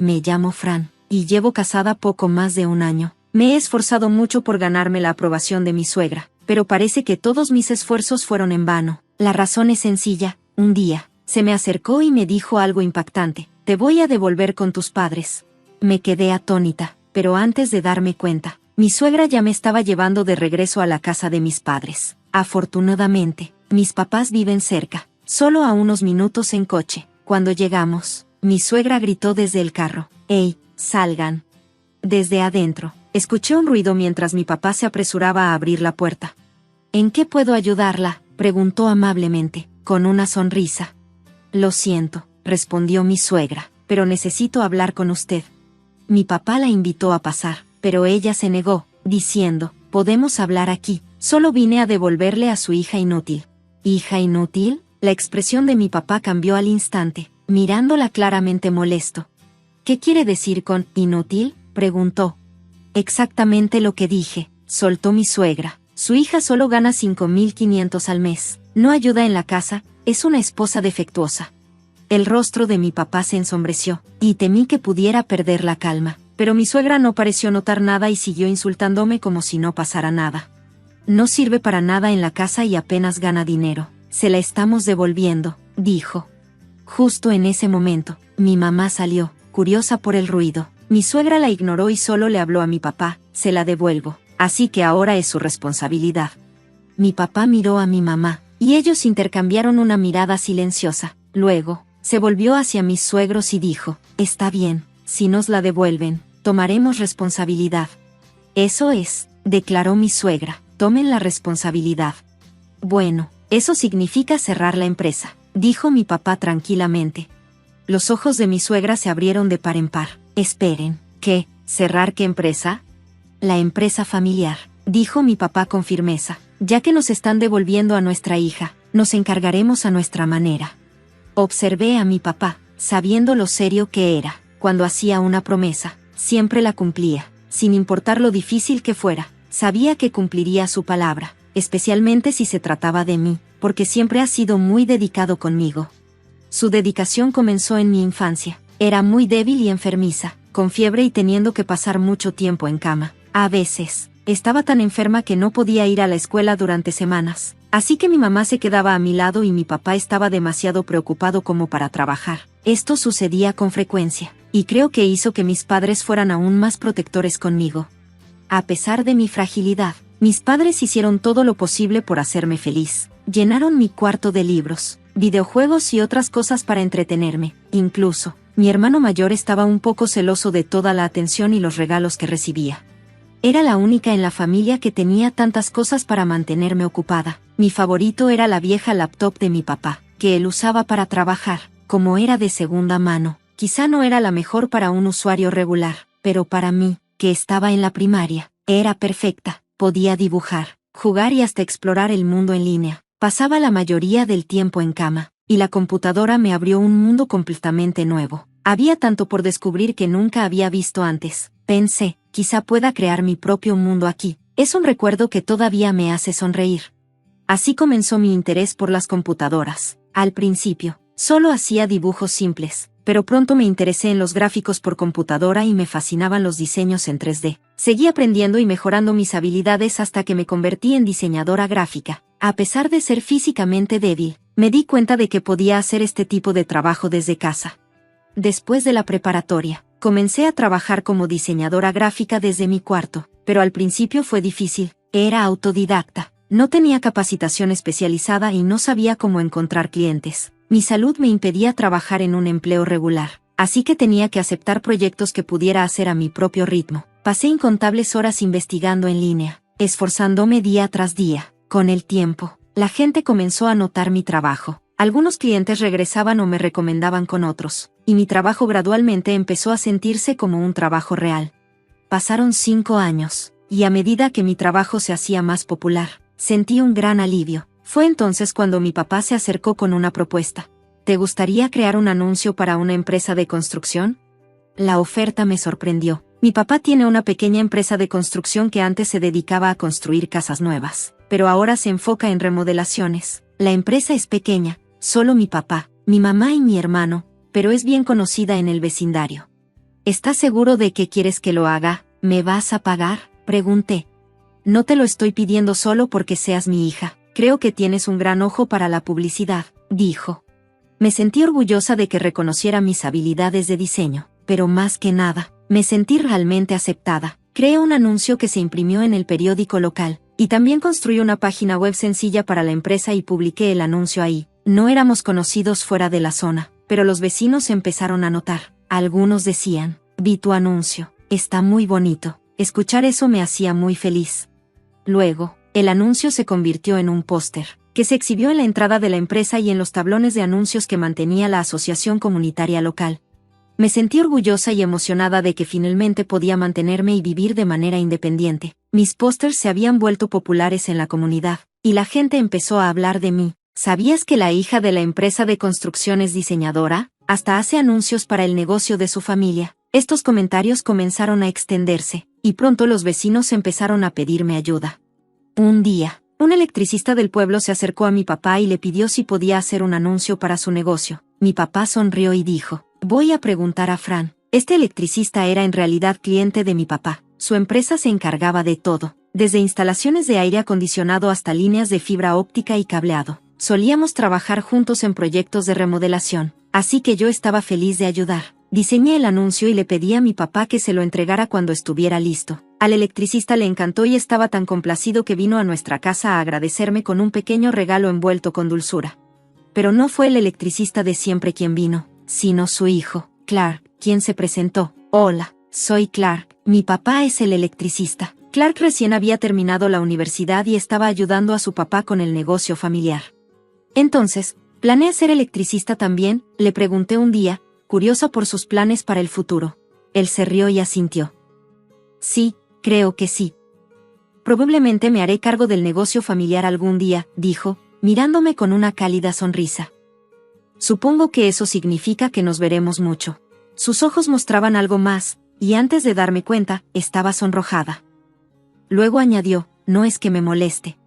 me llamo Fran, y llevo casada poco más de un año. Me he esforzado mucho por ganarme la aprobación de mi suegra, pero parece que todos mis esfuerzos fueron en vano. La razón es sencilla. Un día, se me acercó y me dijo algo impactante: te voy a devolver con tus padres. Me quedé atónita, pero antes de darme cuenta, mi suegra ya me estaba llevando de regreso a la casa de mis padres. Afortunadamente, mis papás viven cerca, solo a unos minutos en coche. Cuando llegamos, mi suegra gritó desde el carro: ¡Ey, salgan! Desde adentro, escuché un ruido mientras mi papá se apresuraba a abrir la puerta. ¿En qué puedo ayudarla?, preguntó amablemente, con una sonrisa. Lo siento, respondió mi suegra, pero necesito hablar con usted. Mi papá la invitó a pasar, pero ella se negó, diciendo: podemos hablar aquí, solo vine a devolverle a su hija inútil. ¿Hija inútil? La expresión de mi papá cambió al instante, mirándola claramente molesto. ¿Qué quiere decir con inútil?, preguntó. Exactamente lo que dije, soltó mi suegra. Su hija solo gana 5.500 al mes, no ayuda en la casa, es una esposa defectuosa. El rostro de mi papá se ensombreció, y temí que pudiera perder la calma, pero mi suegra no pareció notar nada y siguió insultándome como si no pasara nada. No sirve para nada en la casa y apenas gana dinero. Se la estamos devolviendo, dijo. Justo en ese momento, mi mamá salió, curiosa por el ruido. Mi suegra la ignoró y solo le habló a mi papá: se la devuelvo, así que ahora es su responsabilidad. Mi papá miró a mi mamá, y ellos intercambiaron una mirada silenciosa. Luego, se volvió hacia mis suegros y dijo: está bien, si nos la devuelven, tomaremos responsabilidad. Eso es, declaró mi suegra, tomen la responsabilidad. Bueno, eso significa cerrar la empresa, dijo mi papá tranquilamente. Los ojos de mi suegra se abrieron de par en par. Esperen, ¿qué? ¿Cerrar qué empresa? La empresa familiar, dijo mi papá con firmeza. Ya que nos están devolviendo a nuestra hija, nos encargaremos a nuestra manera. Observé a mi papá, sabiendo lo serio que era. Cuando hacía una promesa, siempre la cumplía, sin importar lo difícil que fuera. Sabía que cumpliría su palabra, especialmente si se trataba de mí, porque siempre ha sido muy dedicado conmigo. Su dedicación comenzó en mi infancia. Era muy débil y enfermiza, con fiebre y teniendo que pasar mucho tiempo en cama. A veces, estaba tan enferma que no podía ir a la escuela durante semanas. Así que mi mamá se quedaba a mi lado y mi papá estaba demasiado preocupado como para trabajar. Esto sucedía con frecuencia, y creo que hizo que mis padres fueran aún más protectores conmigo. A pesar de mi fragilidad, mis padres hicieron todo lo posible por hacerme feliz. Llenaron mi cuarto de libros, videojuegos y otras cosas para entretenerme. Incluso, mi hermano mayor estaba un poco celoso de toda la atención y los regalos que recibía. Era la única en la familia que tenía tantas cosas para mantenerme ocupada. Mi favorito era la vieja laptop de mi papá, que él usaba para trabajar. Como era de segunda mano, quizá no era la mejor para un usuario regular, pero para mí, que estaba en la primaria, era perfecta. Podía dibujar, jugar y hasta explorar el mundo en línea. Pasaba la mayoría del tiempo en cama, y la computadora me abrió un mundo completamente nuevo. Había tanto por descubrir que nunca había visto antes. Pensé, quizá pueda crear mi propio mundo aquí. Es un recuerdo que todavía me hace sonreír. Así comenzó mi interés por las computadoras. Al principio, solo hacía dibujos simples, pero pronto me interesé en los gráficos por computadora y me fascinaban los diseños en 3D. Seguí aprendiendo y mejorando mis habilidades hasta que me convertí en diseñadora gráfica. A pesar de ser físicamente débil, me di cuenta de que podía hacer este tipo de trabajo desde casa. Después de la preparatoria, comencé a trabajar como diseñadora gráfica desde mi cuarto, pero al principio fue difícil. Era autodidacta, no tenía capacitación especializada y no sabía cómo encontrar clientes. Mi salud me impedía trabajar en un empleo regular, así que tenía que aceptar proyectos que pudiera hacer a mi propio ritmo. Pasé incontables horas investigando en línea, esforzándome día tras día. Con el tiempo, la gente comenzó a notar mi trabajo. Algunos clientes regresaban o me recomendaban con otros, y mi trabajo gradualmente empezó a sentirse como un trabajo real. Pasaron 5 años, y a medida que mi trabajo se hacía más popular, sentí un gran alivio. Fue entonces cuando mi papá se acercó con una propuesta. ¿Te gustaría crear un anuncio para una empresa de construcción? La oferta me sorprendió. Mi papá tiene una pequeña empresa de construcción que antes se dedicaba a construir casas nuevas, pero ahora se enfoca en remodelaciones. La empresa es pequeña, solo mi papá, mi mamá y mi hermano, pero es bien conocida en el vecindario. ¿Estás seguro de que quieres que lo haga? ¿Me vas a pagar?, pregunté. No te lo estoy pidiendo solo porque seas mi hija. Creo que tienes un gran ojo para la publicidad, dijo. Me sentí orgullosa de que reconociera mis habilidades de diseño, pero más que nada, me sentí realmente aceptada. Creé un anuncio que se imprimió en el periódico local, y también construí una página web sencilla para la empresa y publiqué el anuncio ahí. No éramos conocidos fuera de la zona, pero los vecinos empezaron a notar. Algunos decían, vi tu anuncio, está muy bonito. Escuchar eso me hacía muy feliz. Luego, el anuncio se convirtió en un póster, que se exhibió en la entrada de la empresa y en los tablones de anuncios que mantenía la asociación comunitaria local. Me sentí orgullosa y emocionada de que finalmente podía mantenerme y vivir de manera independiente. Mis pósters se habían vuelto populares en la comunidad, y la gente empezó a hablar de mí. ¿Sabías que la hija de la empresa de construcción es diseñadora? Hasta hace anuncios para el negocio de su familia. Estos comentarios comenzaron a extenderse, y pronto los vecinos empezaron a pedirme ayuda. Un día, un electricista del pueblo se acercó a mi papá y le pidió si podía hacer un anuncio para su negocio. Mi papá sonrió y dijo, voy a preguntar a Fran. Este electricista era en realidad cliente de mi papá. Su empresa se encargaba de todo, desde instalaciones de aire acondicionado hasta líneas de fibra óptica y cableado. Solíamos trabajar juntos en proyectos de remodelación, así que yo estaba feliz de ayudar. Diseñé el anuncio y le pedí a mi papá que se lo entregara cuando estuviera listo. Al electricista le encantó y estaba tan complacido que vino a nuestra casa a agradecerme con un pequeño regalo envuelto con dulzura. Pero no fue el electricista de siempre quien vino, sino su hijo, Clark, quien se presentó. Hola, soy Clark, mi papá es el electricista. Clark recién había terminado la universidad y estaba ayudando a su papá con el negocio familiar. Entonces, ¿planeas ser electricista también?, le pregunté un día, curiosa por sus planes para el futuro. Él se rió y asintió. Sí, creo que sí. Probablemente me haré cargo del negocio familiar algún día, dijo, mirándome con una cálida sonrisa. Supongo que eso significa que nos veremos mucho. Sus ojos mostraban algo más, y antes de darme cuenta, estaba sonrojada. Luego añadió, no es que me moleste.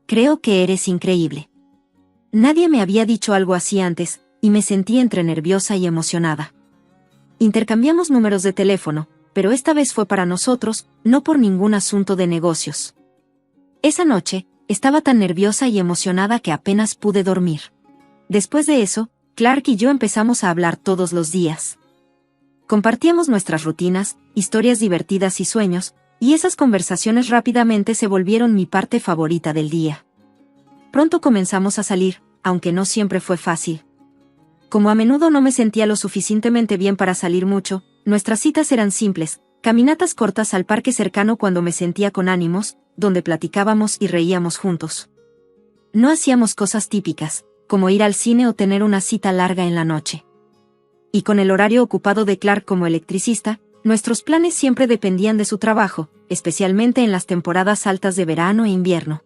Creo que eres increíble. Nadie me había dicho algo así antes, y me sentí entre nerviosa y emocionada. Intercambiamos números de teléfono, pero esta vez fue para nosotros, no por ningún asunto de negocios. Esa noche, estaba tan nerviosa y emocionada que apenas pude dormir. Después de eso, Clark y yo empezamos a hablar todos los días. Compartíamos nuestras rutinas, historias divertidas y sueños, y esas conversaciones rápidamente se volvieron mi parte favorita del día. Pronto comenzamos a salir, aunque no siempre fue fácil. Como a menudo no me sentía lo suficientemente bien para salir mucho, nuestras citas eran simples, caminatas cortas al parque cercano cuando me sentía con ánimos, donde platicábamos y reíamos juntos. No hacíamos cosas típicas, como ir al cine o tener una cita larga en la noche. Y con el horario ocupado de Clark como electricista, nuestros planes siempre dependían de su trabajo, especialmente en las temporadas altas de verano e invierno.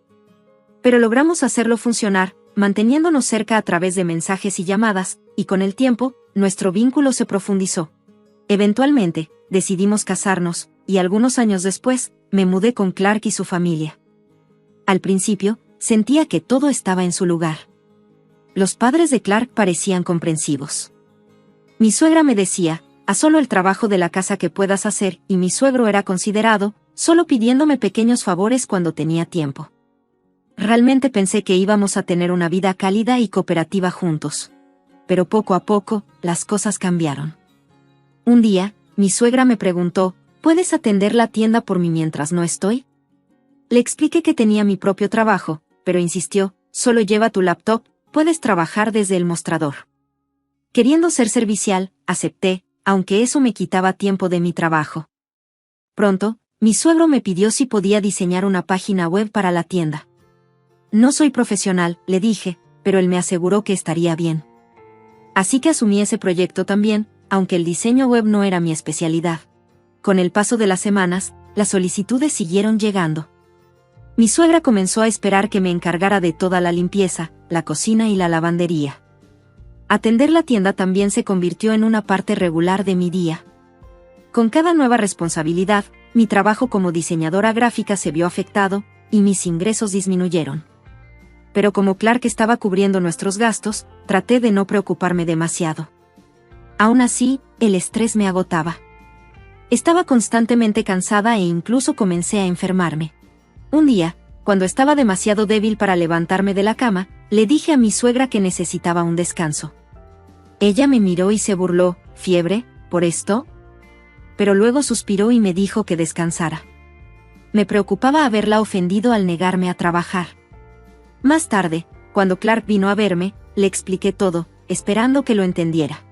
Pero logramos hacerlo funcionar, manteniéndonos cerca a través de mensajes y llamadas, y con el tiempo, nuestro vínculo se profundizó. Eventualmente, decidimos casarnos, y algunos años después, me mudé con Clark y su familia. Al principio, sentía que todo estaba en su lugar. Los padres de Clark parecían comprensivos. Mi suegra me decía, haz solo el trabajo de la casa que puedas hacer, y mi suegro era considerado, solo pidiéndome pequeños favores cuando tenía tiempo. Realmente pensé que íbamos a tener una vida cálida y cooperativa juntos. Pero poco a poco, las cosas cambiaron. Un día, mi suegra me preguntó, ¿puedes atender la tienda por mí mientras no estoy? Le expliqué que tenía mi propio trabajo, pero insistió, solo lleva tu laptop, puedes trabajar desde el mostrador. Queriendo ser servicial, acepté, aunque eso me quitaba tiempo de mi trabajo. Pronto, mi suegro me pidió si podía diseñar una página web para la tienda. No soy profesional, le dije, pero él me aseguró que estaría bien. Así que asumí ese proyecto también, aunque el diseño web no era mi especialidad. Con el paso de las semanas, las solicitudes siguieron llegando. Mi suegra comenzó a esperar que me encargara de toda la limpieza, la cocina y la lavandería. Atender la tienda también se convirtió en una parte regular de mi día. Con cada nueva responsabilidad, mi trabajo como diseñadora gráfica se vio afectado, y mis ingresos disminuyeron. Pero como Clark estaba cubriendo nuestros gastos, traté de no preocuparme demasiado. Aún así, el estrés me agotaba. Estaba constantemente cansada e incluso comencé a enfermarme. Un día, cuando estaba demasiado débil para levantarme de la cama, le dije a mi suegra que necesitaba un descanso. Ella me miró y se burló. ¿Fiebre, por esto? Pero luego suspiró y me dijo que descansara. Me preocupaba haberla ofendido al negarme a trabajar. Más tarde, cuando Clark vino a verme, le expliqué todo, esperando que lo entendiera.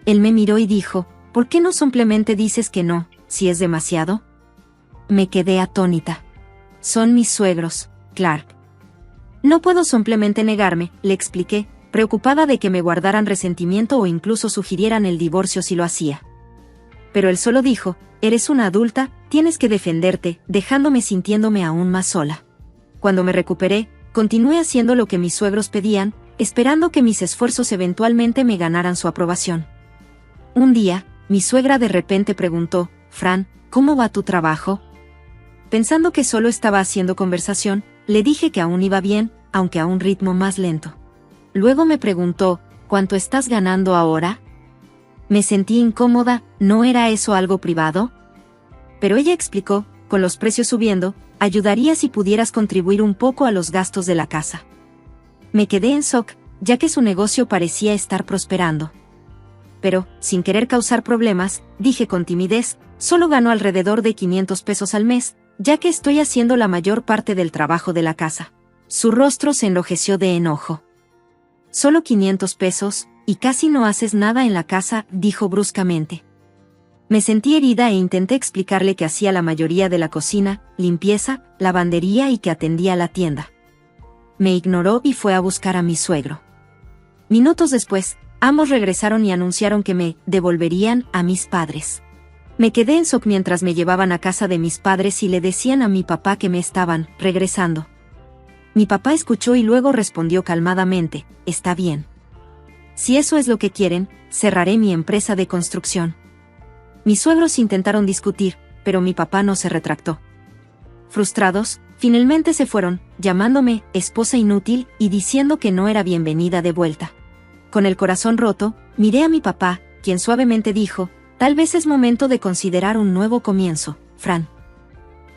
Él me miró y dijo, ¿por qué no simplemente dices que no, si es demasiado? Me quedé atónita. Son mis suegros, Clark. No puedo simplemente negarme, le expliqué, preocupada de que me guardaran resentimiento o incluso sugirieran el divorcio si lo hacía. Pero él solo dijo, eres una adulta, tienes que defenderte, dejándome sintiéndome aún más sola. Cuando me recuperé, continué haciendo lo que mis suegros pedían, esperando que mis esfuerzos eventualmente me ganaran su aprobación. Un día, mi suegra de repente preguntó, Fran, ¿cómo va tu trabajo? Pensando que solo estaba haciendo conversación, le dije que aún iba bien, aunque a un ritmo más lento. Luego me preguntó, ¿cuánto estás ganando ahora? Me sentí incómoda, ¿no era eso algo privado? Pero ella explicó, con los precios subiendo, ayudaría si pudieras contribuir un poco a los gastos de la casa. Me quedé en shock, ya que su negocio parecía estar prosperando. Pero, sin querer causar problemas, dije con timidez, solo gano alrededor de $500 al mes, ya que estoy haciendo la mayor parte del trabajo de la casa. Su rostro se enrojeció de enojo. Solo $500, y casi no haces nada en la casa, dijo bruscamente. Me sentí herida e intenté explicarle que hacía la mayoría de la cocina, limpieza, lavandería y que atendía la tienda. Me ignoró y fue a buscar a mi suegro. Minutos después, ambos regresaron y anunciaron que me devolverían a mis padres. Me quedé en shock mientras me llevaban a casa de mis padres y le decían a mi papá que me estaban regresando. Mi papá escuchó y luego respondió calmadamente, está bien. Si eso es lo que quieren, cerraré mi empresa de construcción. Mis suegros intentaron discutir, pero mi papá no se retractó. Frustrados, finalmente se fueron, llamándome esposa inútil y diciendo que no era bienvenida de vuelta. Con el corazón roto, miré a mi papá, quien suavemente dijo, tal vez es momento de considerar un nuevo comienzo, Fran.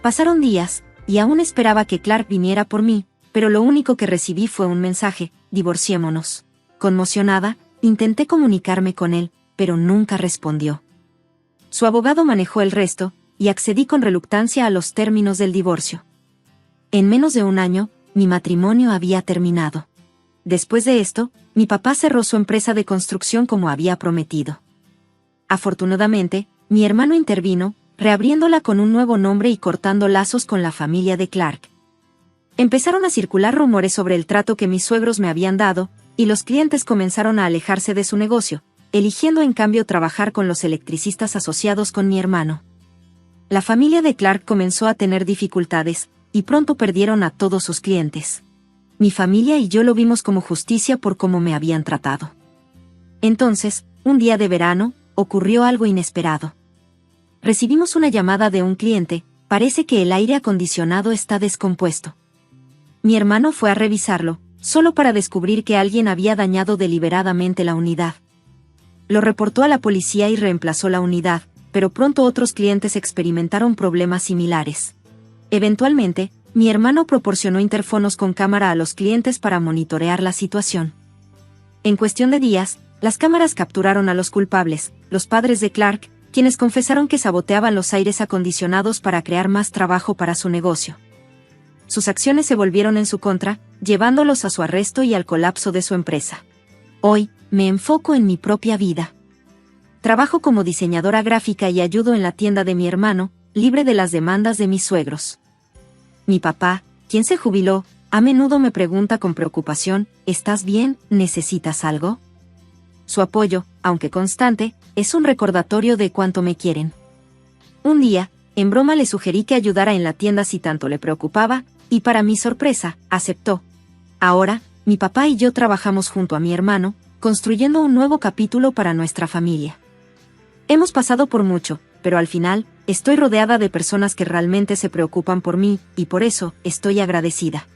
Pasaron días, y aún esperaba que Clark viniera por mí, pero lo único que recibí fue un mensaje, divorciémonos. Conmocionada, intenté comunicarme con él, pero nunca respondió. Su abogado manejó el resto, y accedí con reluctancia a los términos del divorcio. En menos de un año, mi matrimonio había terminado. Después de esto, mi papá cerró su empresa de construcción como había prometido. Afortunadamente, mi hermano intervino, reabriéndola con un nuevo nombre y cortando lazos con la familia de Clark. Empezaron a circular rumores sobre el trato que mis suegros me habían dado, y los clientes comenzaron a alejarse de su negocio, eligiendo en cambio trabajar con los electricistas asociados con mi hermano. La familia de Clark comenzó a tener dificultades, y pronto perdieron a todos sus clientes. Mi familia y yo lo vimos como justicia por cómo me habían tratado. Entonces, un día de verano, ocurrió algo inesperado. Recibimos una llamada de un cliente, parece que el aire acondicionado está descompuesto. Mi hermano fue a revisarlo, solo para descubrir que alguien había dañado deliberadamente la unidad. Lo reportó a la policía y reemplazó la unidad, pero pronto otros clientes experimentaron problemas similares. Eventualmente, mi hermano proporcionó interfonos con cámara a los clientes para monitorear la situación. En cuestión de días, las cámaras capturaron a los culpables, los padres de Clark, quienes confesaron que saboteaban los aires acondicionados para crear más trabajo para su negocio. Sus acciones se volvieron en su contra, llevándolos a su arresto y al colapso de su empresa. Hoy, me enfoco en mi propia vida. Trabajo como diseñadora gráfica y ayudo en la tienda de mi hermano, libre de las demandas de mis suegros. Mi papá, quien se jubiló, a menudo me pregunta con preocupación, ¿estás bien? ¿Necesitas algo? Su apoyo, aunque constante, es un recordatorio de cuánto me quieren. Un día, en broma le sugerí que ayudara en la tienda si tanto le preocupaba, y para mi sorpresa, aceptó. Ahora, mi papá y yo trabajamos junto a mi hermano, construyendo un nuevo capítulo para nuestra familia. Hemos pasado por mucho, pero al final, estoy rodeada de personas que realmente se preocupan por mí, y por eso, estoy agradecida.